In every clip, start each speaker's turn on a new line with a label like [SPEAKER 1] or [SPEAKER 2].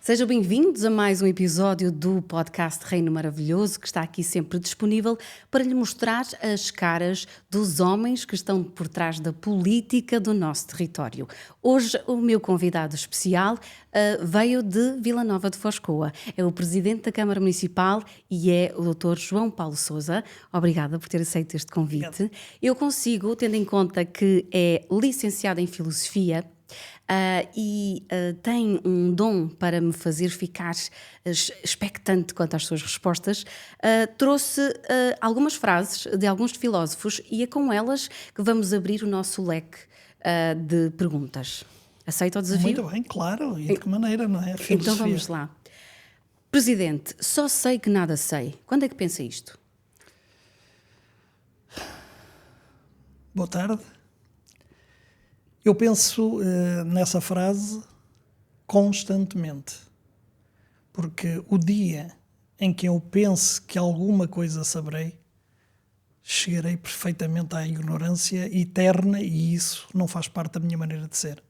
[SPEAKER 1] Sejam bem-vindos a mais um episódio do podcast Reino Maravilhoso, que está aqui sempre disponível para lhe mostrar as caras dos homens que estão por trás da política do nosso território. Hoje o meu convidado especial veio de Vila Nova de Foscoa. É o Presidente da Câmara Municipal e é o Dr. João Paulo Sousa. Obrigada por ter aceito este convite. Obrigado. Eu consigo, tendo em conta que é licenciado em Filosofia, tem um dom para me fazer ficar expectante quanto às suas respostas, trouxe algumas frases de alguns filósofos e é com elas que vamos abrir o nosso leque de perguntas. Aceita o desafio?
[SPEAKER 2] Muito bem, claro. E de que maneira, não é? A filosofia.
[SPEAKER 1] Então vamos lá. Presidente, só sei que nada sei. Quando é que pensa isto?
[SPEAKER 2] Boa tarde. Eu penso nessa frase constantemente, porque o dia em que eu pense que alguma coisa saberei, chegarei perfeitamente à ignorância eterna e isso não faz parte da minha maneira de ser.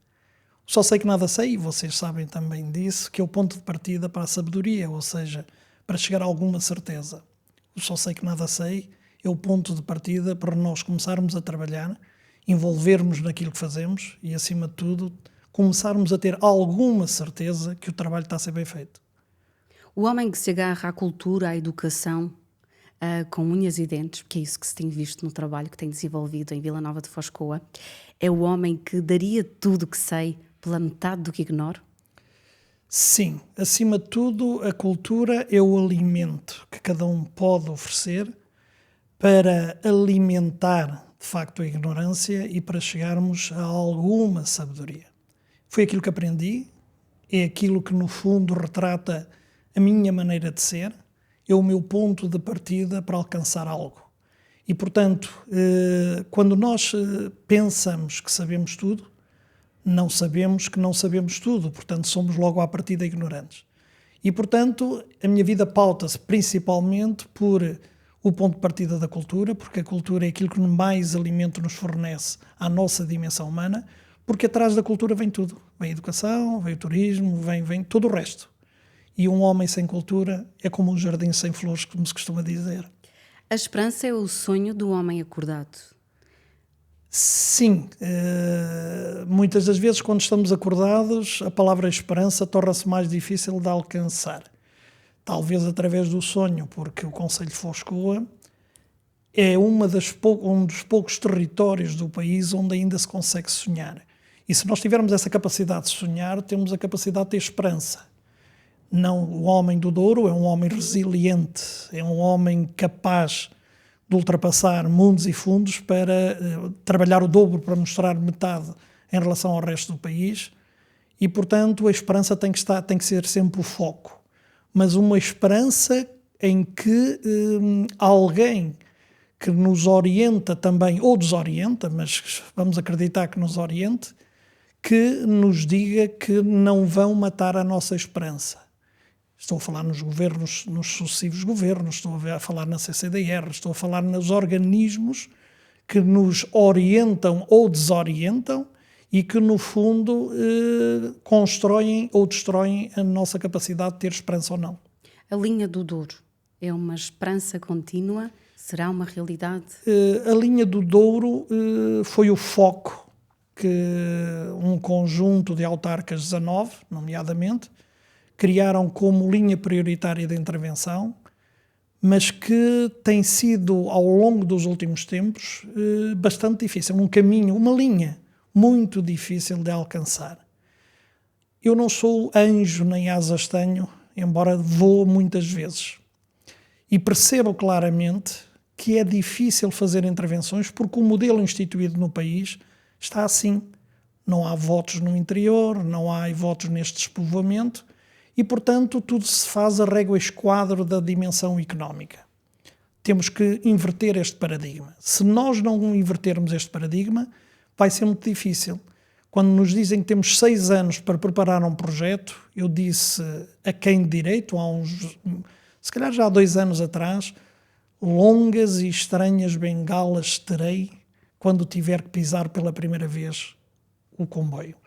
[SPEAKER 2] Só sei que nada sei, e vocês sabem também disso, que é o ponto de partida para a sabedoria, ou seja, para chegar a alguma certeza. O só sei que nada sei é o ponto de partida para nós começarmos a trabalhar, envolvermos naquilo que fazemos e, acima de tudo, começarmos a ter alguma certeza que o trabalho está a ser bem feito.
[SPEAKER 1] O homem que se agarra à cultura, à educação, com unhas e dentes, porque é isso que se tem visto no trabalho que tem desenvolvido em Vila Nova de Foscoa, é o homem que daria tudo o que sei pela metade do que ignoro?
[SPEAKER 2] Sim, acima de tudo, a cultura é o alimento que cada um pode oferecer para alimentar de facto a ignorância e para chegarmos a alguma sabedoria. Foi aquilo que aprendi, é aquilo que no fundo retrata a minha maneira de ser, é o meu ponto de partida para alcançar algo. E portanto, quando nós pensamos que sabemos tudo, não sabemos que não sabemos tudo, portanto somos logo à partida ignorantes. E portanto a minha vida pauta-se principalmente por o ponto de partida da cultura, porque a cultura é aquilo que mais alimento nos fornece à nossa dimensão humana, porque atrás da cultura vem tudo. Vem a educação, vem o turismo, vem todo o resto. E um homem sem cultura é como um jardim sem flores, como se costuma dizer.
[SPEAKER 1] A esperança é o sonho do homem acordado.
[SPEAKER 2] Sim, muitas das vezes quando estamos acordados, a palavra esperança torna-se mais difícil de alcançar. Talvez através do sonho, porque o Concelho de Foscoa é um dos poucos territórios do país onde ainda se consegue sonhar. E se nós tivermos essa capacidade de sonhar, temos a capacidade de ter esperança. Não, o homem do Douro é um homem resiliente, é um homem capaz de ultrapassar mundos e fundos para trabalhar o dobro para mostrar metade em relação ao resto do país e, portanto, a esperança tem que ser sempre o foco. Mas uma esperança em que alguém que nos orienta também, ou desorienta, mas vamos acreditar que nos oriente, que nos diga que não vão matar a nossa esperança. Estou a falar nos governos, nos sucessivos governos, estou a falar na CCDR, estou a falar nos organismos que nos orientam ou desorientam e que, no fundo, constroem ou destroem a nossa capacidade de ter esperança ou não.
[SPEAKER 1] A linha do Douro é uma esperança contínua? Será uma realidade?
[SPEAKER 2] A linha do Douro foi o foco que um conjunto de autarcas 19, nomeadamente, criaram como linha prioritária de intervenção, mas que tem sido, ao longo dos últimos tempos, bastante difícil. Um caminho, uma linha muito difícil de alcançar. Eu não sou anjo nem asas tenho, embora voo muitas vezes. E percebo claramente que é difícil fazer intervenções porque o modelo instituído no país está assim. Não há votos no interior, não há votos neste despovoamento, e, portanto, tudo se faz a régua esquadro da dimensão económica. Temos que inverter este paradigma. Se nós não invertermos este paradigma, vai ser muito difícil. Quando nos dizem que temos 6 anos para preparar um projeto, eu disse a quem de direito, se calhar já há 2 anos atrás, longas e estranhas bengalas terei quando tiver que pisar pela primeira vez o comboio.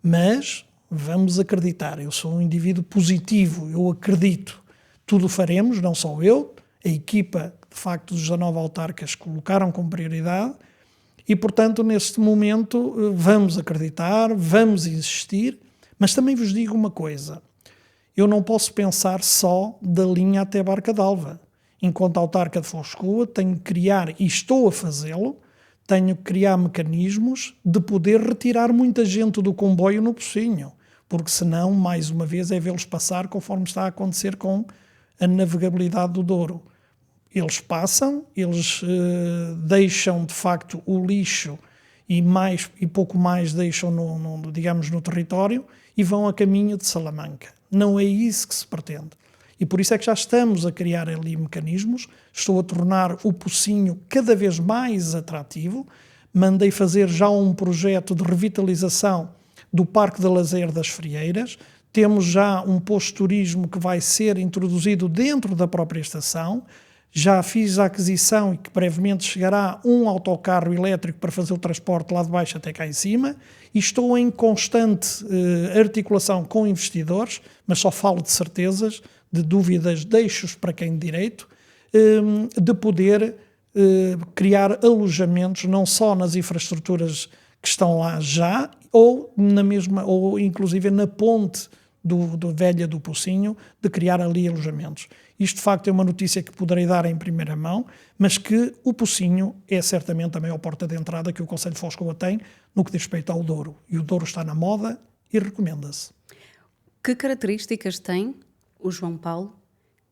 [SPEAKER 2] Mas vamos acreditar. Eu sou um indivíduo positivo, eu acredito. Tudo faremos, não só eu, a equipa, de facto, dos 19 autarcas colocaram como prioridade e, portanto, neste momento vamos acreditar, vamos insistir, mas também vos digo uma coisa, eu não posso pensar só da linha até Barca d'Alva. Enquanto autarca de Foz de Coa, tenho que criar, e estou a fazê-lo, tenho que criar mecanismos de poder retirar muita gente do comboio no Pocinho, porque senão, mais uma vez, é vê-los passar conforme está a acontecer com a navegabilidade do Douro. Eles passam, eles deixam de facto o lixo e pouco mais deixam digamos, no território e vão a caminho de Salamanca. Não é isso que se pretende. E por isso é que já estamos a criar ali mecanismos, estou a tornar o Pocinho cada vez mais atrativo, mandei fazer já um projeto de revitalização do Parque de Lazer das Frieiras, temos já um posto de turismo que vai ser introduzido dentro da própria estação, já fiz a aquisição e que brevemente chegará um autocarro elétrico para fazer o transporte lá de baixo até cá em cima e estou em constante articulação com investidores, mas só falo de certezas, de dúvidas deixo-os para quem de direito, de poder criar alojamentos não só nas infraestruturas que estão lá já, ou inclusive na ponte do Velha do Pocinho, de criar ali alojamentos. Isto de facto é uma notícia que poderei dar em primeira mão, mas que o Pocinho é certamente a maior porta de entrada que o Concelho de Foz de Coa tem no que diz respeito ao Douro. E o Douro está na moda e recomenda-se.
[SPEAKER 1] Que características tem o João Paulo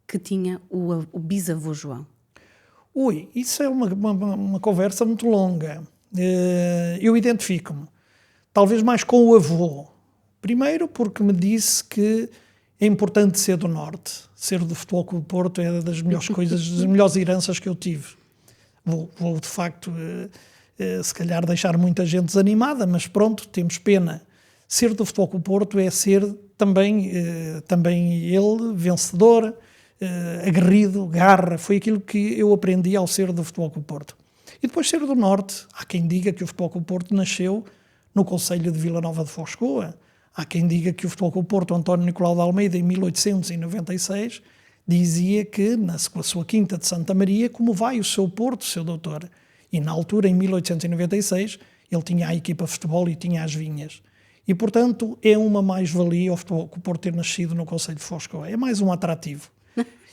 [SPEAKER 1] que tinha o bisavô João?
[SPEAKER 2] Isso é uma conversa muito longa. Eu identifico-me, talvez mais com o avô. Primeiro porque me disse que é importante ser do Norte. Ser do Futebol Clube do Porto é das melhores coisas, das melhores heranças que eu tive. Vou de facto, se calhar deixar muita gente desanimada, mas pronto, temos pena. Ser do Futebol Clube do Porto é ser também ele vencedor, aguerrido, garra. Foi aquilo que eu aprendi ao ser do Futebol Clube do Porto. E depois ser do Norte. Há quem diga que o Futebol Clube do Porto nasceu no concelho de Vila Nova de Foz de Coa. Há quem diga que o Futebol Clube do Porto, António Nicolau de Almeida, em 1896, dizia que, na sua quinta de Santa Maria, como vai o seu Porto, o seu doutor. E na altura, em 1896, ele tinha a equipa de futebol e tinha as vinhas. E, portanto, é uma mais-valia o Futebol Clube do Porto ter nascido no concelho de Foz de Coa. É mais um atrativo.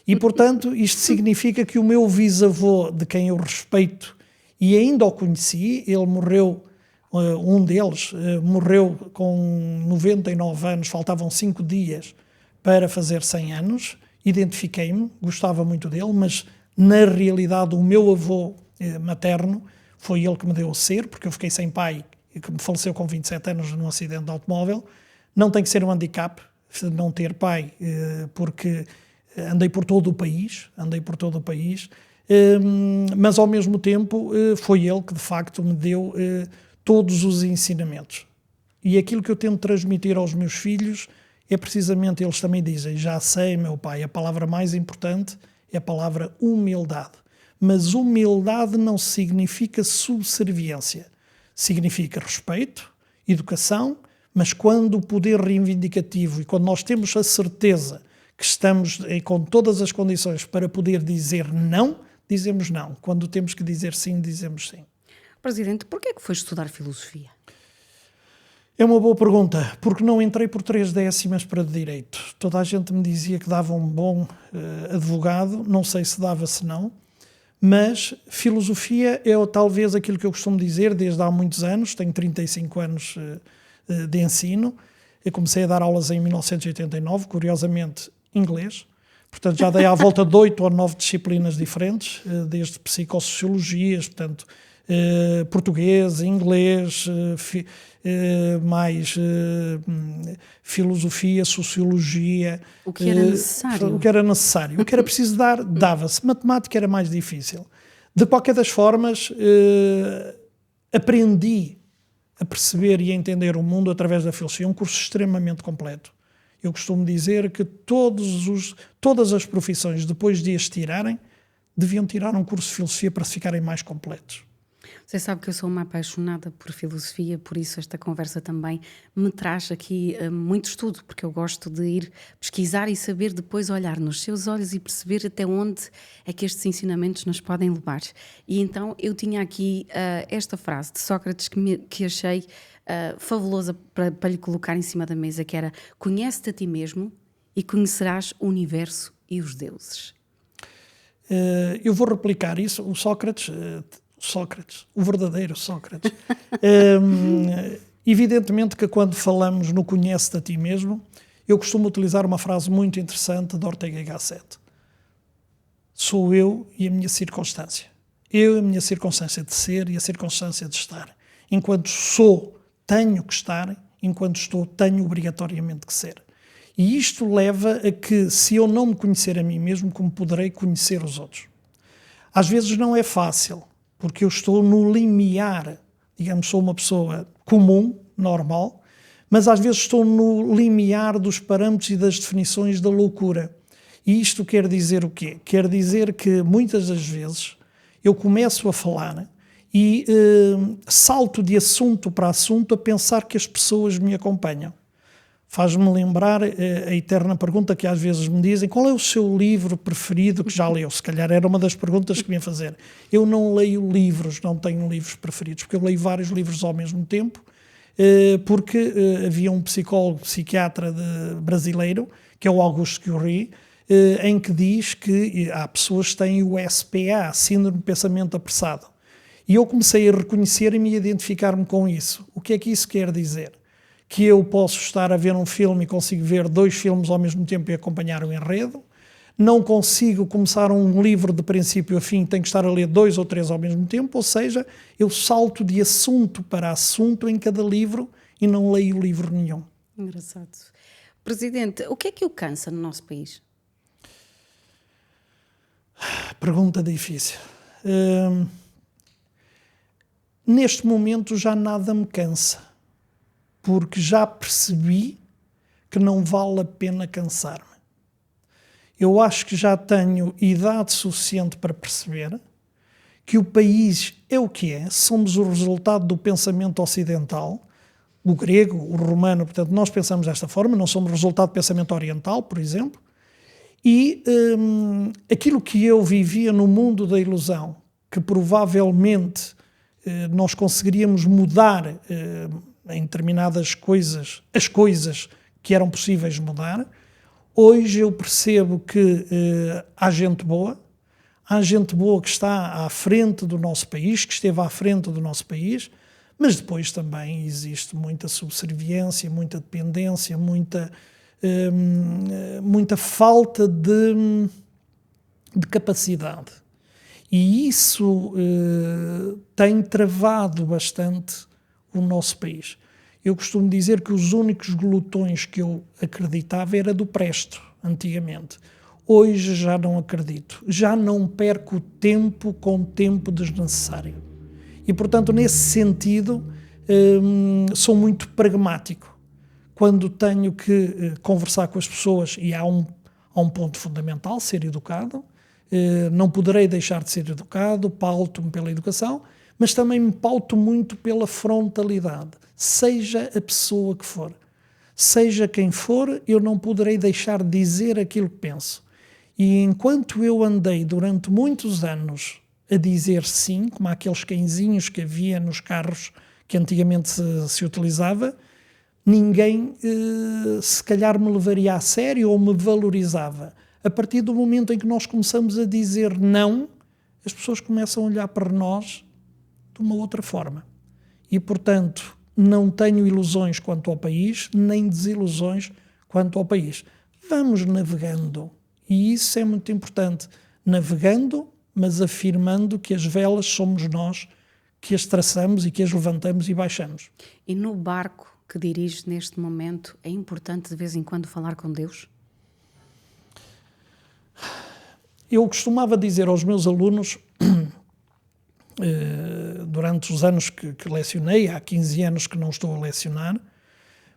[SPEAKER 2] E, portanto, isto significa que o meu bisavô, de quem eu respeito e ainda o conheci, ele morreu... Um deles morreu com 99 anos, faltavam 5 dias para fazer 100 anos. Identifiquei-me, gostava muito dele, mas na realidade o meu avô materno foi ele que me deu o ser, porque eu fiquei sem pai e que me faleceu com 27 anos num acidente de automóvel. Não tem que ser um handicap não ter pai, porque andei por todo o país, mas ao mesmo tempo foi ele que de facto me deu todos os ensinamentos. E aquilo que eu tento transmitir aos meus filhos é precisamente, eles também dizem, já sei, meu pai, a palavra mais importante é a palavra humildade. Mas humildade não significa subserviência. Significa respeito, educação, mas quando o poder reivindicativo e quando nós temos a certeza que estamos com todas as condições para poder dizer não, dizemos não. Quando temos que dizer sim, dizemos sim.
[SPEAKER 1] Presidente, porquê é que foi estudar filosofia?
[SPEAKER 2] É uma boa pergunta, porque não entrei por 3 décimas para Direito. Toda a gente me dizia que dava um bom advogado, não sei se dava, se não, mas filosofia é talvez aquilo que eu costumo dizer desde há muitos anos, tenho 35 anos de ensino, eu comecei a dar aulas em 1989, curiosamente inglês, portanto já dei à volta de 8 ou 9 disciplinas diferentes, desde psicossociologias, portanto, português, inglês, mais filosofia, sociologia.
[SPEAKER 1] O que era necessário.
[SPEAKER 2] O que era necessário. O que era preciso dar, dava-se. Matemática era mais difícil. De qualquer das formas, aprendi a perceber e a entender o mundo através da filosofia. É um curso extremamente completo. Eu costumo dizer que todas as profissões, depois de as tirarem, deviam tirar um curso de filosofia para se ficarem mais completos.
[SPEAKER 1] Você sabe que eu sou uma apaixonada por filosofia, por isso esta conversa também me traz aqui muito estudo, porque eu gosto de ir pesquisar e saber depois olhar nos seus olhos e perceber até onde é que estes ensinamentos nos podem levar. E então eu tinha aqui esta frase de Sócrates que achei fabulosa para lhe colocar em cima da mesa, que era: conhece-te a ti mesmo e conhecerás o universo e os deuses.
[SPEAKER 2] Eu vou replicar isso. O Sócrates, o verdadeiro Sócrates. Evidentemente que quando falamos no conhece-te a ti mesmo, eu costumo utilizar uma frase muito interessante de Ortega y Gasset. Sou eu e a minha circunstância. Eu e a minha circunstância de ser e a circunstância de estar. Enquanto sou, tenho que estar. Enquanto estou, tenho obrigatoriamente que ser. E isto leva a que, se eu não me conhecer a mim mesmo, como poderei conhecer os outros? Às vezes não é fácil, porque eu estou no limiar, digamos, sou uma pessoa comum, normal, mas às vezes estou no limiar dos parâmetros e das definições da loucura. E isto quer dizer o quê? Quer dizer que muitas das vezes eu começo a falar e salto de assunto para assunto a pensar que as pessoas me acompanham. Faz-me lembrar a eterna pergunta que às vezes me dizem: qual é o seu livro preferido que já leu? Se calhar era uma das perguntas que me iam fazer. Eu não leio livros, não tenho livros preferidos, porque eu leio vários livros ao mesmo tempo, porque havia um psicólogo, psiquiatra brasileiro, que é o Augusto Curie, em que diz que há pessoas que têm o SPA, Síndrome de Pensamento Apressado. E eu comecei a reconhecer e me identificar-me com isso. O que é que isso quer dizer? Que eu posso estar a ver um filme e consigo ver 2 filmes ao mesmo tempo e acompanhar o enredo. Não consigo começar um livro de princípio a fim, tenho que estar a ler 2 ou 3 ao mesmo tempo, ou seja, eu salto de assunto para assunto em cada livro e não leio livro nenhum.
[SPEAKER 1] Engraçado. Presidente, o que é que o cansa no nosso país?
[SPEAKER 2] Pergunta difícil. Neste momento já nada me cansa, porque já percebi que não vale a pena cansar-me. Eu acho que já tenho idade suficiente para perceber que o país é o que é, somos o resultado do pensamento ocidental, o grego, o romano, portanto nós pensamos desta forma, não somos resultado do pensamento oriental, por exemplo, e aquilo que eu vivia no mundo da ilusão, que provavelmente nós conseguiríamos mudar em determinadas coisas, as coisas que eram possíveis mudar. Hoje eu percebo que há gente boa que está à frente do nosso país, que esteve à frente do nosso país, mas depois também existe muita subserviência, muita dependência, muita falta de capacidade. E isso tem travado bastante o nosso país. Eu costumo dizer que os únicos glutões que eu acreditava era do Presto, antigamente. Hoje já não acredito. Já não perco tempo com tempo desnecessário. E, portanto, nesse sentido, sou muito pragmático. Quando tenho que conversar com as pessoas, e há um ponto fundamental, ser educado, não poderei deixar de ser educado, pauto-me pela educação, mas também me pauto muito pela frontalidade. Seja a pessoa que for, seja quem for, eu não poderei deixar de dizer aquilo que penso. E enquanto eu andei durante muitos anos a dizer sim, como aqueles cãezinhos que havia nos carros que antigamente se utilizava, ninguém se calhar me levaria a sério ou me valorizava. A partir do momento em que nós começamos a dizer não, as pessoas começam a olhar para nós de uma outra forma. E, portanto, não tenho ilusões quanto ao país, nem desilusões quanto ao país. Vamos navegando. E isso é muito importante. Navegando, mas afirmando que as velas somos nós que as traçamos e que as levantamos e baixamos.
[SPEAKER 1] E no barco que dirige neste momento, é importante de vez em quando falar com Deus?
[SPEAKER 2] Eu costumava dizer aos meus alunos, durante os anos que lecionei, há 15 anos que não estou a lecionar,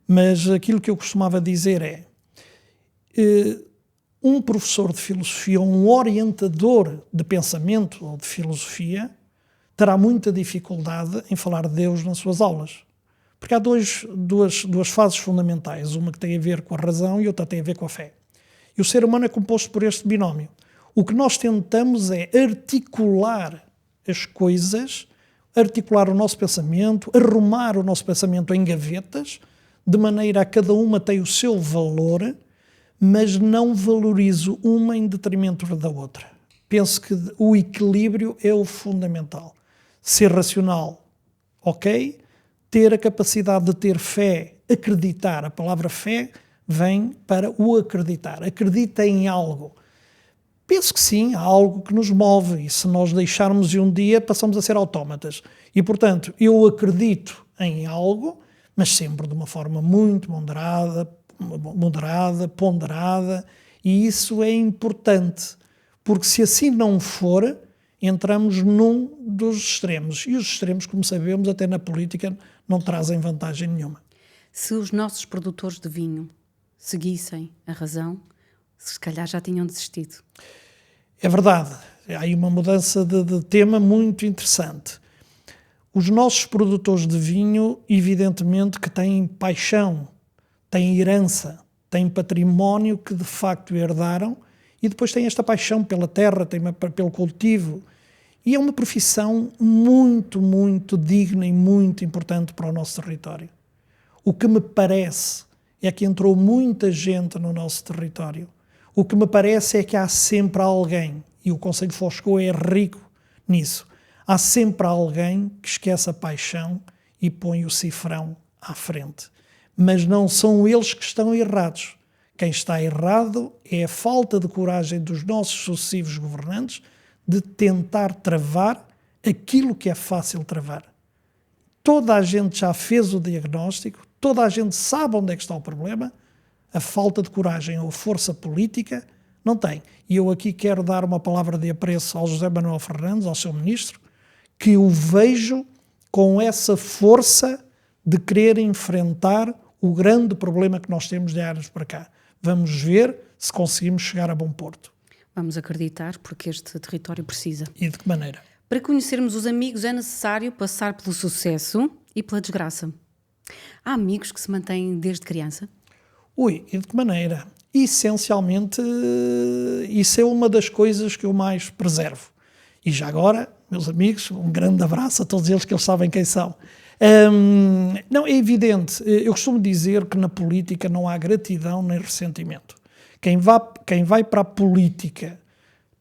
[SPEAKER 2] mas aquilo que eu costumava dizer é, um professor de filosofia, um orientador de pensamento ou de filosofia, terá muita dificuldade em falar de Deus nas suas aulas. Porque há duas fases fundamentais, uma que tem a ver com a razão e outra tem a ver com a fé. E o ser humano é composto por este binómio. O que nós tentamos é articular as coisas, articular o nosso pensamento, arrumar o nosso pensamento em gavetas, de maneira a cada uma tem o seu valor, mas não valorizo uma em detrimento da outra. Penso que o equilíbrio é o fundamental. Ser racional, ok? Ter a capacidade de ter fé, acreditar. A palavra fé vem para o acreditar. Acredita em algo. Penso que sim, há algo que nos move e se nós deixarmos de um dia passamos a ser autómatas. E, portanto, eu acredito em algo, mas sempre de uma forma muito moderada, ponderada, e isso é importante, porque se assim não for, entramos num dos extremos. E os extremos, como sabemos, até na política, não trazem vantagem nenhuma.
[SPEAKER 1] Se os nossos produtores de vinho seguissem a razão, se calhar já tinham desistido.
[SPEAKER 2] É verdade. Há aí uma mudança de tema muito interessante. Os nossos produtores de vinho, evidentemente, que têm paixão, têm herança, têm património que de facto herdaram e depois têm esta paixão pela terra, pelo cultivo. E é uma profissão muito, muito digna e muito importante para o nosso território. O que me parece é que entrou muita gente no nosso território. O que me parece é que há sempre alguém, e o Concelho de Foz de Coa é rico nisso, há sempre alguém que esquece a paixão e põe o cifrão à frente. Mas não são eles que estão errados. Quem está errado é a falta de coragem dos nossos sucessivos governantes de tentar travar aquilo que é fácil travar. Toda a gente já fez o diagnóstico, toda a gente sabe onde é que está o problema, a falta de coragem ou força política não tem. E eu aqui quero dar uma palavra de apreço ao José Manuel Fernandes, ao seu ministro, que o vejo com essa força de querer enfrentar o grande problema que nós temos de anos para cá. Vamos ver se conseguimos chegar a bom porto.
[SPEAKER 1] Vamos acreditar, porque este território precisa.
[SPEAKER 2] E de que maneira?
[SPEAKER 1] Para conhecermos os amigos é necessário passar pelo sucesso e pela desgraça. Há amigos que se mantêm desde criança?
[SPEAKER 2] E de que maneira? Essencialmente, isso é uma das coisas que eu mais preservo. E já agora, meus amigos, um grande abraço a todos eles, que eles sabem quem são. Não, é evidente, eu costumo dizer que na política não há gratidão nem ressentimento. Quem vai para a política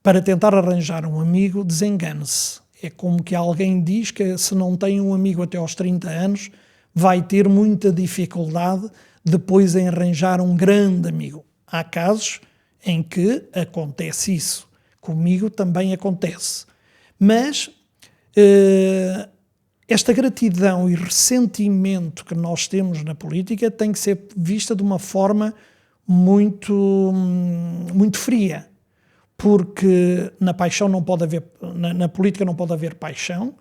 [SPEAKER 2] para tentar arranjar um amigo, desengane-se. É como que alguém diz que se não tem um amigo até aos 30 anos, vai ter muita dificuldade depois em arranjar um grande amigo. Há casos em que acontece isso. Comigo também acontece. Mas esta gratidão e ressentimento que nós temos na política tem que ser vista de uma forma muito fria, porque na paixão não pode haver, na política não pode haver paixão,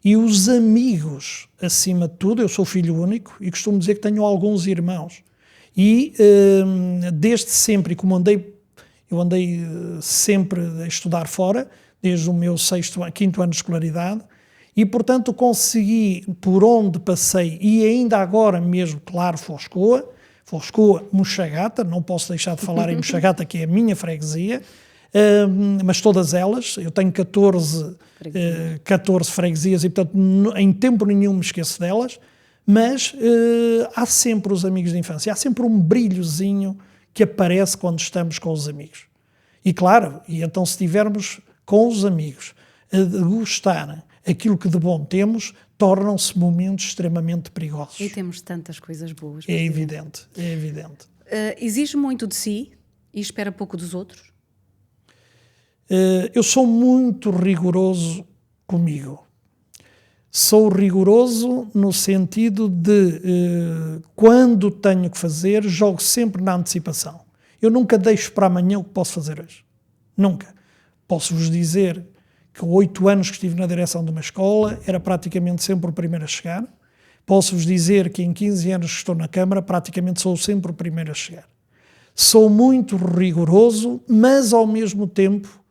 [SPEAKER 2] e os amigos, acima de tudo, eu sou filho único e costumo dizer que tenho alguns irmãos, e desde sempre, e como eu andei sempre a estudar fora, desde o meu quinto ano de escolaridade, e portanto consegui, por onde passei, e ainda agora mesmo, claro, Foz de Coa, Mochagata, não posso deixar de falar em Mochagata, que é a minha freguesia, mas todas elas, eu tenho 14 freguesias e portanto em tempo nenhum me esqueço delas, mas há sempre os amigos de infância, há sempre um brilhozinho que aparece quando estamos com os amigos. E claro, e então se estivermos com os amigos a degustar aquilo que de bom temos, tornam-se momentos extremamente perigosos.
[SPEAKER 1] E temos tantas coisas boas.
[SPEAKER 2] É evidente, é evidente.
[SPEAKER 1] Exige muito de si e espera pouco dos outros?
[SPEAKER 2] Eu sou muito rigoroso comigo. Sou rigoroso no sentido de, quando tenho que fazer, jogo sempre na antecipação. Eu nunca deixo para amanhã o que posso fazer hoje. Nunca. Posso-vos dizer que 8 anos que estive na direção de uma escola, era praticamente sempre o primeiro a chegar. Posso-vos dizer que em 15 anos que estou na Câmara, praticamente sou sempre o primeiro a chegar. Sou muito rigoroso, mas ao mesmo tempo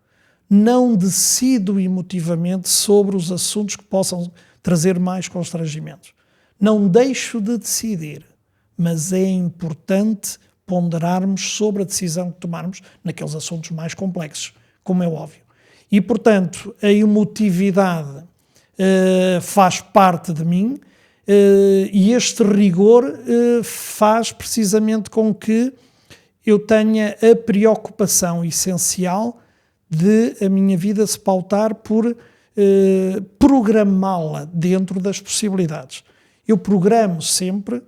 [SPEAKER 2] não decido emotivamente sobre os assuntos que possam trazer mais constrangimentos. Não deixo de decidir, mas é importante ponderarmos sobre a decisão que tomarmos naqueles assuntos mais complexos, como é óbvio. E, portanto, a emotividade faz parte de mim e este rigor faz precisamente com que eu tenha a preocupação essencial de a minha vida se pautar por programá-la dentro das possibilidades. Eu programo sempre,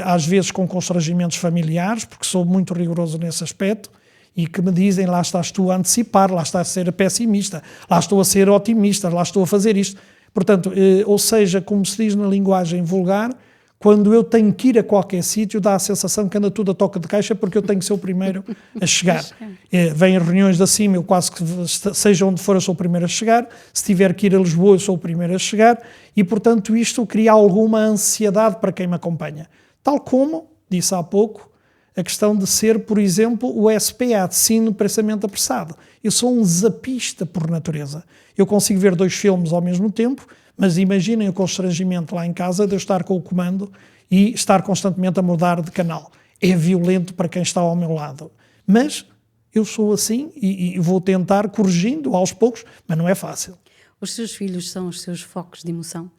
[SPEAKER 2] às vezes com constrangimentos familiares, porque sou muito rigoroso nesse aspecto, e que me dizem, lá estás tu a antecipar, lá estás a ser pessimista, lá estou a ser otimista, lá estou a fazer isto. Portanto, ou seja, como se diz na linguagem vulgar, quando eu tenho que ir a qualquer sítio, dá a sensação que anda tudo a toca de caixa porque eu tenho que ser o primeiro a chegar. Vêm reuniões de acima, eu quase que, seja onde for, eu sou o primeiro a chegar. Se tiver que ir a Lisboa, eu sou o primeiro a chegar. E, portanto, isto cria alguma ansiedade para quem me acompanha. Tal como, disse há pouco, a questão de ser, por exemplo, o SPA, de sino pensamento apressado. Eu sou um zapista por natureza. Eu consigo ver 2 filmes ao mesmo tempo, mas imaginem o constrangimento lá em casa de eu estar com o comando e estar constantemente a mudar de canal. É violento para quem está ao meu lado. Mas eu sou assim e vou tentar corrigindo aos poucos, mas não é fácil.
[SPEAKER 1] Os seus filhos são os seus focos de emoção?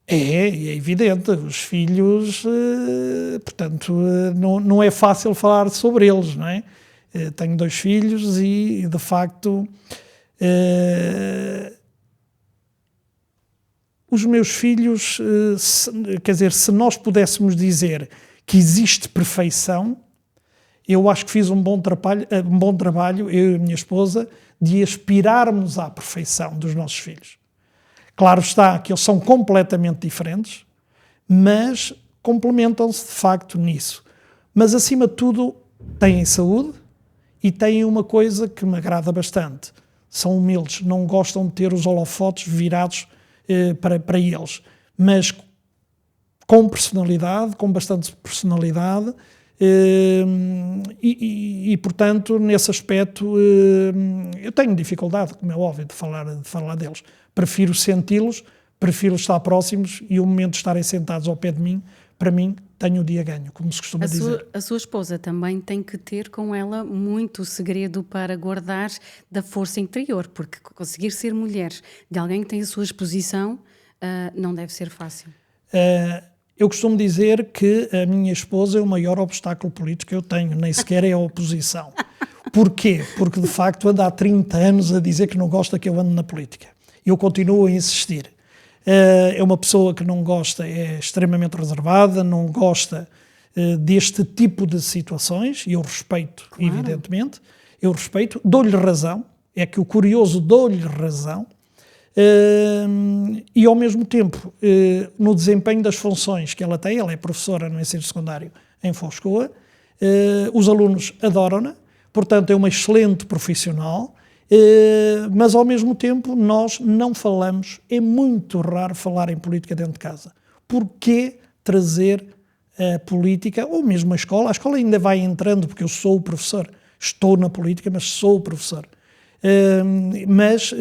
[SPEAKER 2] É evidente. Os filhos, portanto, não é fácil falar sobre eles, não é? Tenho 2 filhos e de facto... Os meus filhos, quer dizer, se nós pudéssemos dizer que existe perfeição, eu acho que fiz um bom trabalho, eu e a minha esposa, de aspirarmos à perfeição dos nossos filhos. Claro está que eles são completamente diferentes, mas complementam-se de facto nisso. Mas, acima de tudo, têm saúde e têm uma coisa que me agrada bastante. São humildes, não gostam de ter os holofotes virados para eles, mas com personalidade, com bastante personalidade, e portanto, nesse aspecto, eu tenho dificuldade, como é óbvio, de falar deles. Prefiro senti-los, prefiro estar próximos e o momento de estarem sentados ao pé de mim, para mim, tenho o dia ganho, como se costuma dizer.
[SPEAKER 1] A sua esposa também tem que ter com ela muito segredo para guardar da força interior, porque conseguir ser mulher de alguém que tem a sua exposição não deve ser fácil.
[SPEAKER 2] Eu costumo dizer que a minha esposa é o maior obstáculo político que eu tenho, nem sequer é a oposição. Porquê? Porque, de facto, anda há 30 anos a dizer que não gosta que eu ande na política. Eu continuo a insistir. É uma pessoa que não gosta, é extremamente reservada, não gosta deste tipo de situações, e eu respeito, claro, evidentemente, eu respeito, dou-lhe razão, é que o curioso dou-lhe razão, e ao mesmo tempo, no desempenho das funções que ela tem, ela é professora no ensino secundário em Foscoa, os alunos adoram-na, portanto é uma excelente profissional, mas ao mesmo tempo nós não falamos, é muito raro falar em política dentro de casa. Porquê trazer a política, ou mesmo a escola ainda vai entrando, porque eu sou o professor, estou na política, mas sou o professor. Mas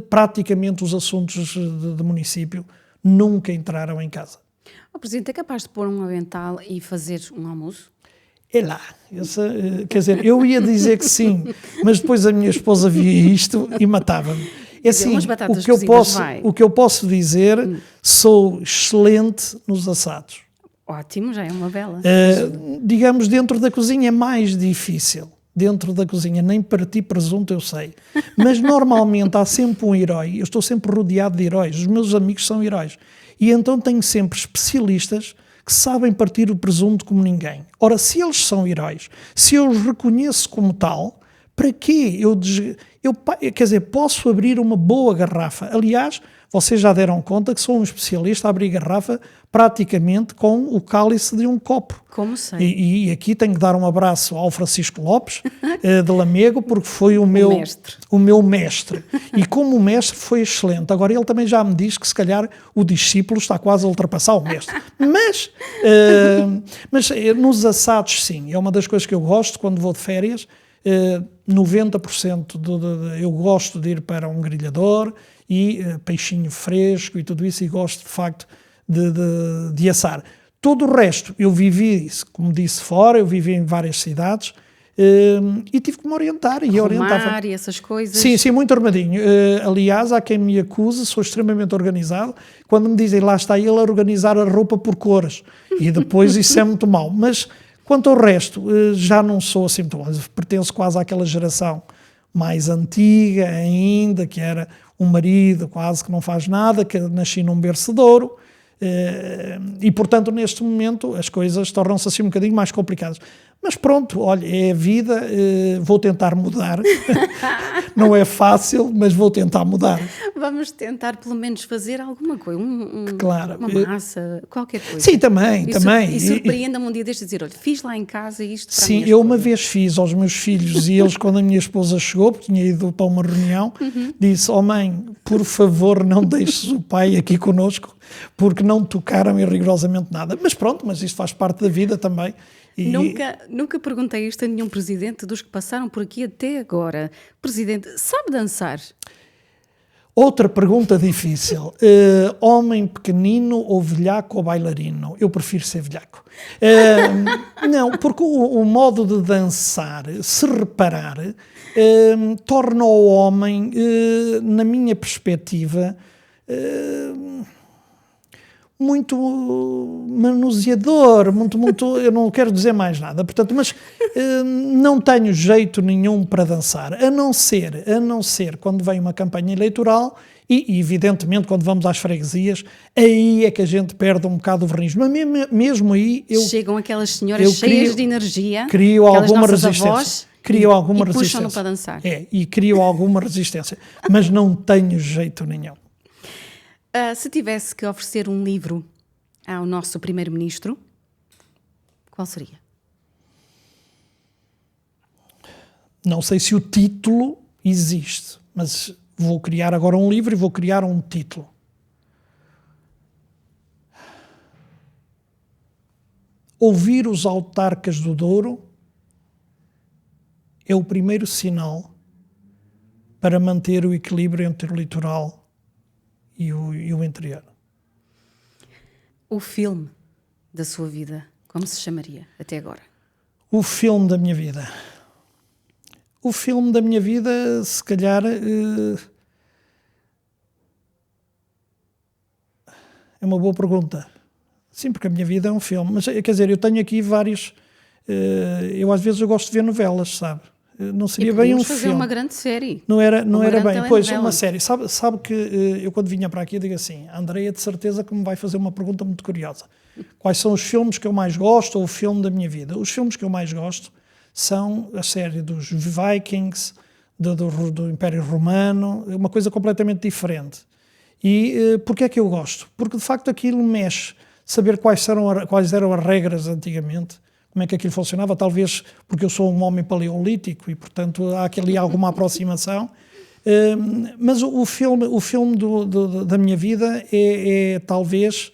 [SPEAKER 2] praticamente os assuntos de município nunca entraram em casa.
[SPEAKER 1] O Presidente é capaz de pôr um avental e fazer um almoço?
[SPEAKER 2] É lá, quer dizer, eu ia dizer que sim, mas depois a minha esposa via isto e matava-me. É assim, o que eu posso dizer, sou excelente nos assados.
[SPEAKER 1] Ótimo, já é uma bela.
[SPEAKER 2] Digamos, dentro da cozinha é mais difícil. Dentro da cozinha, nem partir presunto eu sei. Mas normalmente há sempre um herói, eu estou sempre rodeado de heróis, os meus amigos são heróis. E então tenho sempre especialistas que sabem partir o presunto como ninguém. Ora, se eles são heróis, se eu os reconheço como tal, para quê? Quer dizer, posso abrir uma boa garrafa. Aliás, vocês já deram conta que sou um especialista a abrir garrafa praticamente com o cálice de um copo.
[SPEAKER 1] Como sei.
[SPEAKER 2] E aqui tenho que dar um abraço ao Francisco Lopes, de Lamego, porque foi o meu mestre. E como mestre foi excelente. Agora ele também já me diz que se calhar o discípulo está quase a ultrapassar o mestre. Mas nos assados sim, é uma das coisas que eu gosto quando vou de férias. 90% eu gosto de ir para um grelhador e peixinho fresco e tudo isso, e gosto de facto de assar. Todo o resto, eu vivi, como disse, fora, eu vivi em várias cidades, e tive que me orientar. E orientava.
[SPEAKER 1] E essas coisas.
[SPEAKER 2] Sim, muito armadinho. Aliás, há quem me acuse, sou extremamente organizado. Quando me dizem, lá está ele a organizar a roupa por cores. E depois isso é muito mau. Mas quanto ao resto, já não sou assim muito bom. Pertenço quase àquela geração mais antiga ainda, que era um marido quase que não faz nada, que nasci num berço de ouro. E portanto neste momento as coisas tornam-se assim um bocadinho mais complicadas, mas pronto, olha, é a vida, vou tentar mudar. Não é fácil, mas vou tentar mudar.
[SPEAKER 1] Vamos tentar pelo menos fazer alguma coisa,
[SPEAKER 2] Claro.
[SPEAKER 1] uma massa, qualquer coisa.
[SPEAKER 2] Sim, também.
[SPEAKER 1] E surpreenda-me um dia destes dizer, olha, fiz lá em casa isto para
[SPEAKER 2] Sim, eu uma vez fiz aos meus filhos, e eles, quando a minha esposa chegou, porque tinha ido para uma reunião, disse, mãe, por favor não deixes o pai aqui connosco, porque não tocaram em rigorosamente nada. Mas pronto, mas isto faz parte da vida também. E...
[SPEAKER 1] Nunca perguntei isto a nenhum presidente dos que passaram por aqui até agora. Presidente, sabe dançar?
[SPEAKER 2] Outra pergunta difícil. Homem pequenino ou velhaco ou bailarino? Eu prefiro ser velhaco. Não, porque o modo de dançar, se reparar, torna o homem, na minha perspectiva, muito manuseador, muito, eu não quero dizer mais nada, portanto, mas não tenho jeito nenhum para dançar, a não ser quando vem uma campanha eleitoral e evidentemente quando vamos às freguesias, aí é que a gente perde um bocado o verniz, mas mesmo aí
[SPEAKER 1] chegam aquelas senhoras cheias de energia,
[SPEAKER 2] crio alguma resistência.
[SPEAKER 1] Avós,
[SPEAKER 2] crio alguma resistência.
[SPEAKER 1] Puxam-no para dançar.
[SPEAKER 2] E crio alguma resistência, mas não tenho jeito nenhum.
[SPEAKER 1] Se tivesse que oferecer um livro ao nosso primeiro-ministro, qual seria?
[SPEAKER 2] Não sei se o título existe, mas vou criar agora um livro e vou criar um título. Ouvir os autarcas do Douro é o primeiro sinal para manter o equilíbrio entre o litoral e o interior.
[SPEAKER 1] O filme da sua vida, como se chamaria até agora?
[SPEAKER 2] O filme da minha vida. O filme da minha vida, se calhar, é uma boa pergunta. Sim, porque a minha vida é um filme. Mas, quer dizer, eu tenho aqui vários... eu às vezes eu gosto de ver novelas, sabe? Não seria bem um filme.
[SPEAKER 1] Fazer uma grande série.
[SPEAKER 2] Não era bem. Pois, uma série. Sabe que eu quando vinha para aqui, eu digo assim, a Andreia de certeza que me vai fazer uma pergunta muito curiosa. Quais são os filmes que eu mais gosto ou o filme da minha vida? Os filmes que eu mais gosto são a série dos Vikings, do Império Romano, uma coisa completamente diferente. E porquê é que eu gosto? Porque de facto aquilo mexe. Saber quais eram as regras antigamente, como é que aquilo funcionava, talvez porque eu sou um homem paleolítico e, portanto, há ali alguma aproximação. Mas o filme da minha vida é talvez...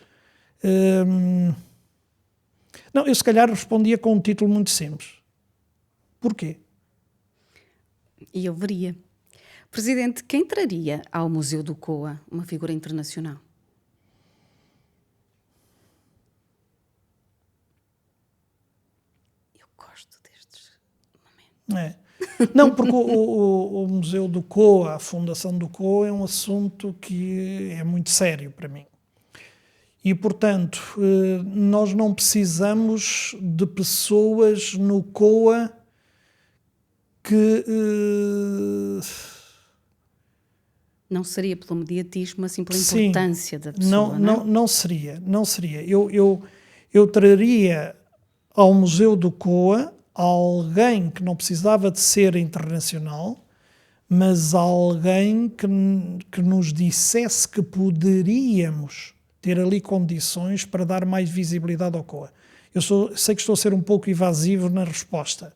[SPEAKER 2] Não, eu se calhar respondia com um título muito simples. Porquê?
[SPEAKER 1] E eu veria. Presidente, quem traria ao Museu do Coa uma figura internacional?
[SPEAKER 2] Não, porque o Museu do Coa, a Fundação do Coa, é um assunto que é muito sério para mim. E, portanto, nós não precisamos de pessoas no Coa que...
[SPEAKER 1] Não seria pelo mediatismo, assim pela importância da pessoa,
[SPEAKER 2] não seria. Eu traria ao Museu do Coa alguém que não precisava de ser internacional, mas alguém que nos dissesse que poderíamos ter ali condições para dar mais visibilidade ao Coa. Sei que estou a ser um pouco evasivo na resposta,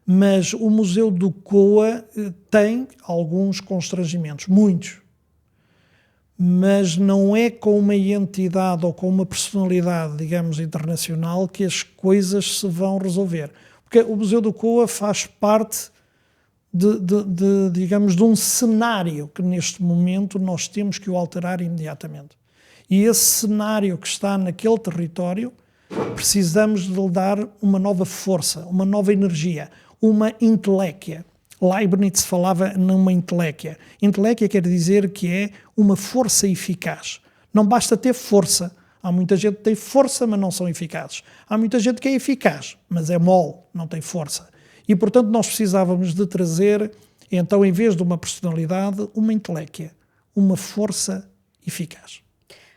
[SPEAKER 2] mas o Museu do Coa tem alguns constrangimentos, muitos, mas não é com uma entidade ou com uma personalidade, digamos, internacional que as coisas se vão resolver. Porque o Museu do Coa faz parte digamos, de um cenário que neste momento nós temos que o alterar imediatamente. E esse cenário que está naquele território, precisamos de lhe dar uma nova força, uma nova energia, uma inteléquia. Leibniz falava numa inteléquia. Inteléquia quer dizer que é uma força eficaz. Não basta ter força. Há muita gente que tem força, mas não são eficazes. Há muita gente que é eficaz, mas é mole, não tem força. E, portanto, nós precisávamos de trazer, então, em vez de uma personalidade, uma inteléquia, uma força eficaz.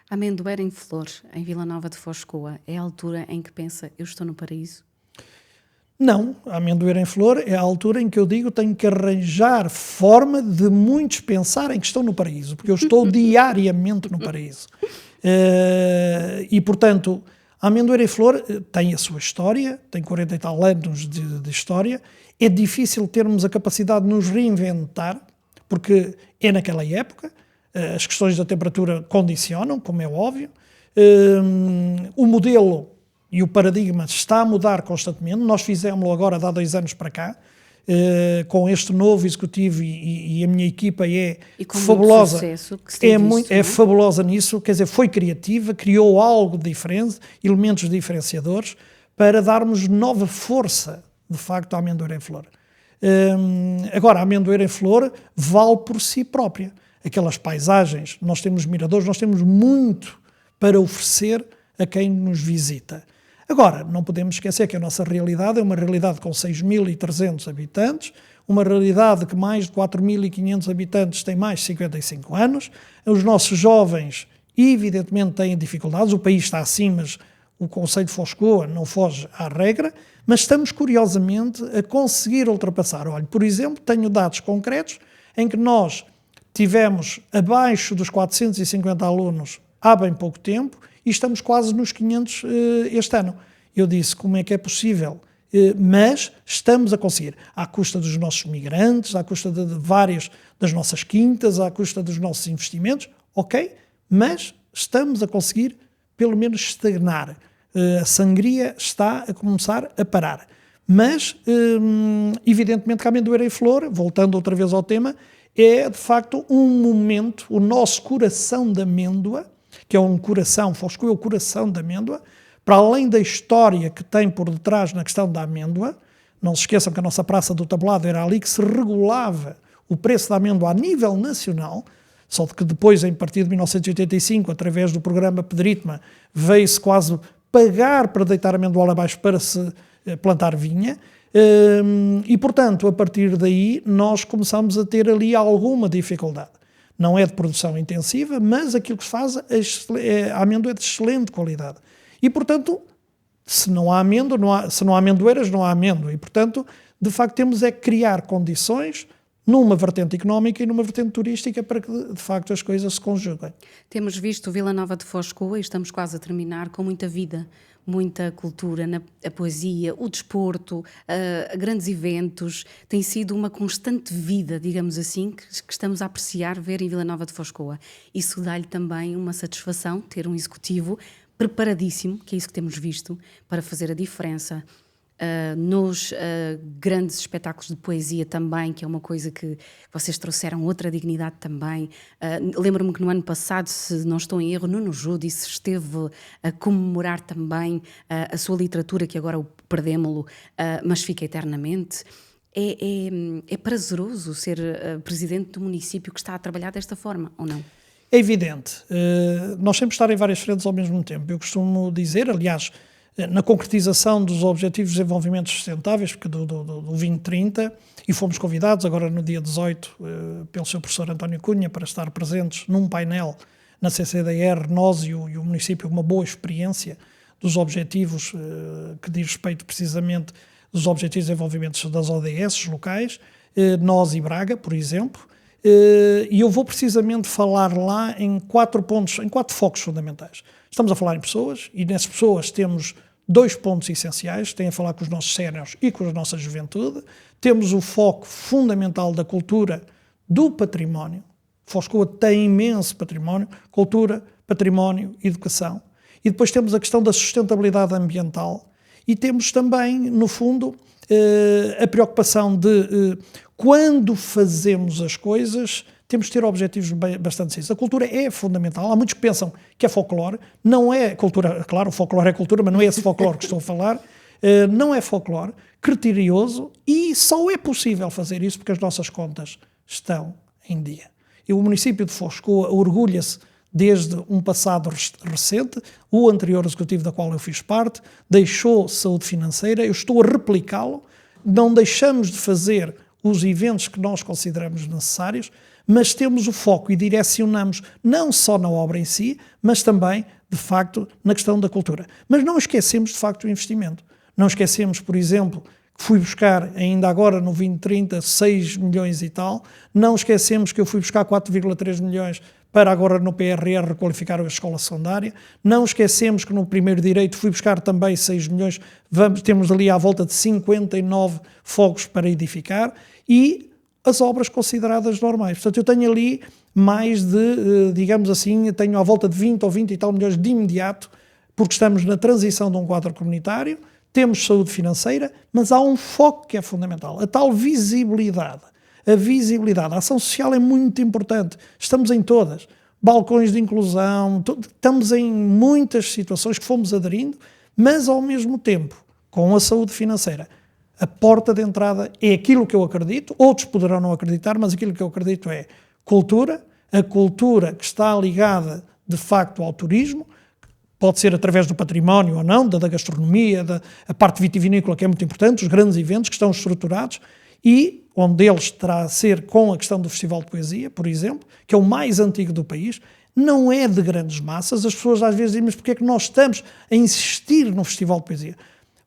[SPEAKER 1] Amendoeira em flor, em Vila Nova de Foz de Coa, é a altura em que pensa, eu estou no paraíso?
[SPEAKER 2] Não, a amendoeira em flor é a altura em que eu digo tenho que arranjar forma de muitos pensarem que estão no paraíso, porque eu estou diariamente no paraíso. E, portanto, a amendoeira em flor tem a sua história, tem 40 e tal anos de história. É difícil termos a capacidade de nos reinventar, porque é naquela época, as questões da temperatura condicionam, como é óbvio. O modelo e o paradigma está a mudar constantemente. Nós fizemos-lo agora, há 2 anos para cá, com este novo executivo e a minha equipa é fabulosa.
[SPEAKER 1] Sucesso que se tem visto,
[SPEAKER 2] É fabulosa nisso, quer dizer, foi criativa, criou algo diferente, elementos diferenciadores, para darmos nova força, de facto, à amendoeira em flor. Agora, a amendoeira em flor vale por si própria. Aquelas paisagens, nós temos miradores, nós temos muito para oferecer a quem nos visita. Agora, não podemos esquecer que a nossa realidade é uma realidade com 6.300 habitantes, uma realidade que mais de 4.500 habitantes têm mais de 55 anos. Os nossos jovens, evidentemente, têm dificuldades. O país está assim, mas o concelho de Foz de Coa não foge à regra. Mas estamos, curiosamente, a conseguir ultrapassar. Olha, por exemplo, tenho dados concretos em que nós tivemos abaixo dos 450 alunos há bem pouco tempo e estamos quase nos 500 este ano. Eu disse, como é que é possível? Mas estamos a conseguir, à custa dos nossos migrantes, à custa de várias das nossas quintas, à custa dos nossos investimentos, ok, mas estamos a conseguir pelo menos estagnar. A sangria está a começar a parar. Mas, evidentemente, que a amendoeira em flor, voltando outra vez ao tema, é de facto um momento, o nosso coração de amêndoa, que é um coração, Foz de Coa é o coração da amêndoa, para além da história que tem por detrás na questão da amêndoa. Não se esqueçam que a nossa Praça do Tablado era ali que se regulava o preço da amêndoa a nível nacional, só de que depois, em partir de 1985, através do programa Pedritma, veio-se quase pagar para deitar a amêndoa abaixo para se plantar vinha. E, portanto, a partir daí, nós começamos a ter ali alguma dificuldade. Não é de produção intensiva, mas aquilo que se faz, a amêndoa é de excelente qualidade. E, portanto, se não há amêndoa, se não há amendoeiras, não há amêndoa. E, portanto, de facto, temos é que criar condições numa vertente económica e numa vertente turística para que, de facto, as coisas se conjuguem.
[SPEAKER 1] Temos visto Vila Nova de Foz de Coa e estamos quase a terminar com muita vida, muita cultura, a poesia, o desporto, grandes eventos. Tem sido uma constante vida, digamos assim, que estamos a apreciar ver em Vila Nova de Foz de Coa. Isso dá-lhe também uma satisfação, ter um executivo preparadíssimo, que é isso que temos visto, para fazer a diferença. Nos grandes espetáculos de poesia também, que é uma coisa que vocês trouxeram outra dignidade também. Lembro-me que no ano passado, se não estou em erro, Nuno Judice esteve a comemorar também a sua literatura, que agora o perdemos-lo, mas fica eternamente. É prazeroso ser presidente do município que está a trabalhar desta forma, ou não?
[SPEAKER 2] É evidente. Nós temos de estar em várias frentes ao mesmo tempo. Eu costumo dizer, aliás, na concretização dos Objetivos de Desenvolvimento Sustentáveis, porque do 2030, e fomos convidados agora no dia 18 pelo Sr. Professor António Cunha para estar presentes num painel na CCDR, nós e o município, uma boa experiência dos objetivos que diz respeito precisamente dos Objetivos de Desenvolvimento das ODS locais, nós e Braga, por exemplo, e eu vou precisamente falar lá em 4 pontos, em 4 focos fundamentais. Estamos a falar em pessoas, e nessas pessoas temos 2 pontos essenciais, tem a falar com os nossos séniores e com a nossa juventude. Temos o foco fundamental da cultura, do património. Foz de Coa tem imenso património, cultura, património, educação. E depois temos a questão da sustentabilidade ambiental e temos também, no fundo, a preocupação de quando fazemos as coisas, temos de ter objetivos bastante simples. A cultura é fundamental. Há muitos que pensam que é folclore. Não é cultura, claro, o folclore é cultura, mas não é esse folclore que estou a falar. Não é folclore, criterioso, e só é possível fazer isso porque as nossas contas estão em dia. E o município de Foz orgulha-se desde um passado recente, o anterior executivo da qual eu fiz parte, deixou saúde financeira, eu estou a replicá-lo, não deixamos de fazer os eventos que nós consideramos necessários, mas temos o foco e direcionamos não só na obra em si, mas também, de facto, na questão da cultura. Mas não esquecemos, de facto, o investimento. Não esquecemos, por exemplo, que fui buscar, ainda agora no 2030, 6 milhões e tal. Não esquecemos que eu fui buscar 4,3 milhões para agora no PRR requalificar a escola secundária. Não esquecemos que no primeiro direito fui buscar também 6 milhões. Temos ali à volta de 59 fogos para edificar e as obras consideradas normais. Portanto, eu tenho ali mais de, digamos assim, tenho à volta de 20 ou 20 e tal milhões de imediato, porque estamos na transição de um quadro comunitário, temos saúde financeira, mas há um foco que é fundamental, a tal visibilidade. A visibilidade, a ação social é muito importante, estamos em todas, balcões de inclusão, estamos em muitas situações que fomos aderindo, mas ao mesmo tempo, com a saúde financeira, a porta de entrada é aquilo que eu acredito, outros poderão não acreditar, mas aquilo que eu acredito é cultura, a cultura que está ligada de facto ao turismo, pode ser através do património ou não, da gastronomia, a parte vitivinícola que é muito importante, os grandes eventos que estão estruturados, e um deles terá a ser com a questão do Festival de Poesia, por exemplo, que é o mais antigo do país, não é de grandes massas. As pessoas às vezes dizem, mas porquê é que nós estamos a insistir no Festival de Poesia?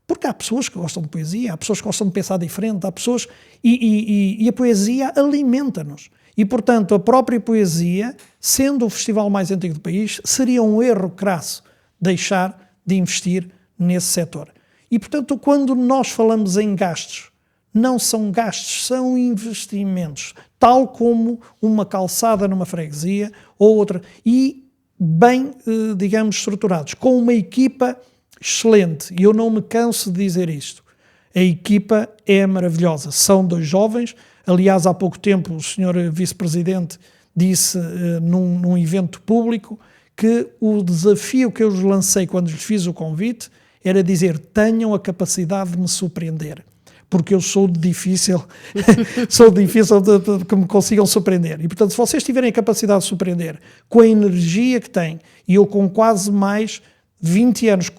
[SPEAKER 2] Porque há pessoas que gostam de poesia, há pessoas que gostam de pensar diferente, há pessoas... E a poesia alimenta-nos. E, portanto, a própria poesia, sendo o festival mais antigo do país, seria um erro crasso deixar de investir nesse setor. E, portanto, quando nós falamos em gastos, não são gastos, são investimentos, tal como uma calçada numa freguesia ou outra, e bem, digamos, estruturados, com uma equipa excelente, e eu não me canso de dizer isto. A equipa é maravilhosa, são 2 jovens, aliás, há pouco tempo o senhor vice-presidente disse num evento público que o desafio que eu lhes lancei quando lhes fiz o convite era dizer, tenham a capacidade de me surpreender, porque eu sou difícil, de que me consigam surpreender. E, portanto, se vocês tiverem a capacidade de surpreender com a energia que têm, e eu com quase mais 20 anos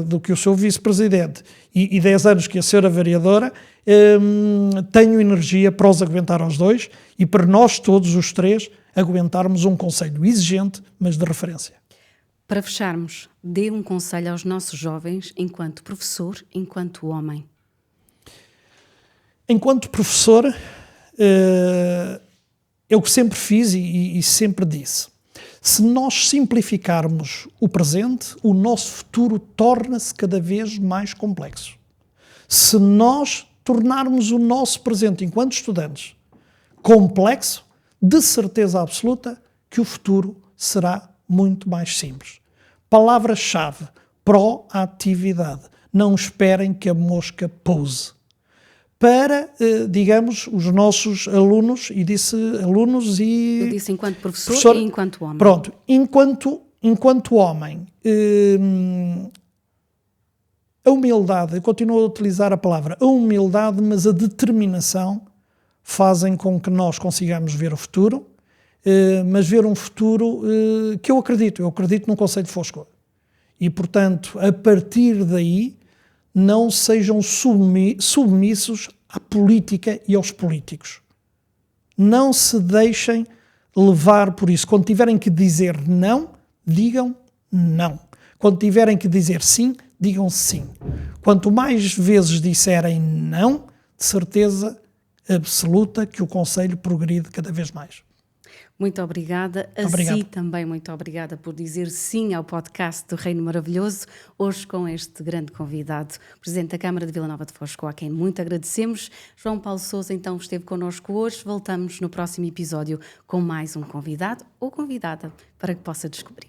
[SPEAKER 2] do que o seu vice-presidente e 10 anos que a senhora vereadora, tenho energia para os aguentar aos 2 e para nós todos os 3 aguentarmos um conselho exigente, mas de referência.
[SPEAKER 1] Para fecharmos, dê um conselho aos nossos jovens enquanto professor, enquanto homem.
[SPEAKER 2] Enquanto professor, eu sempre fiz e sempre disse, se nós simplificarmos o presente, o nosso futuro torna-se cada vez mais complexo. Se nós tornarmos o nosso presente, enquanto estudantes, complexo, de certeza absoluta que o futuro será muito mais simples. Palavra-chave, proatividade. Não esperem que a mosca pouse. Para, digamos, os nossos alunos, e disse alunos e...
[SPEAKER 1] Eu disse enquanto professor e enquanto homem.
[SPEAKER 2] Pronto, enquanto homem, a humildade, eu continuo a utilizar a palavra, a humildade, mas a determinação fazem com que nós consigamos ver o futuro, mas ver um futuro que eu acredito num conceito de Foscoa. E, portanto, a partir daí, não sejam submissos à política e aos políticos. Não se deixem levar por isso. Quando tiverem que dizer não, digam não. Quando tiverem que dizer sim, digam sim. Quanto mais vezes disserem não, de certeza absoluta que o conselho progride cada vez mais.
[SPEAKER 1] Muito obrigada.
[SPEAKER 2] Obrigado.
[SPEAKER 1] Si também muito obrigada por dizer sim ao podcast do Reino Maravilhoso, hoje com este grande convidado, Presidente da Câmara de Vila Nova de Foscoa, a quem muito agradecemos. João Paulo Sousa então esteve connosco hoje. Voltamos no próximo episódio com mais um convidado ou convidada para que possa descobrir.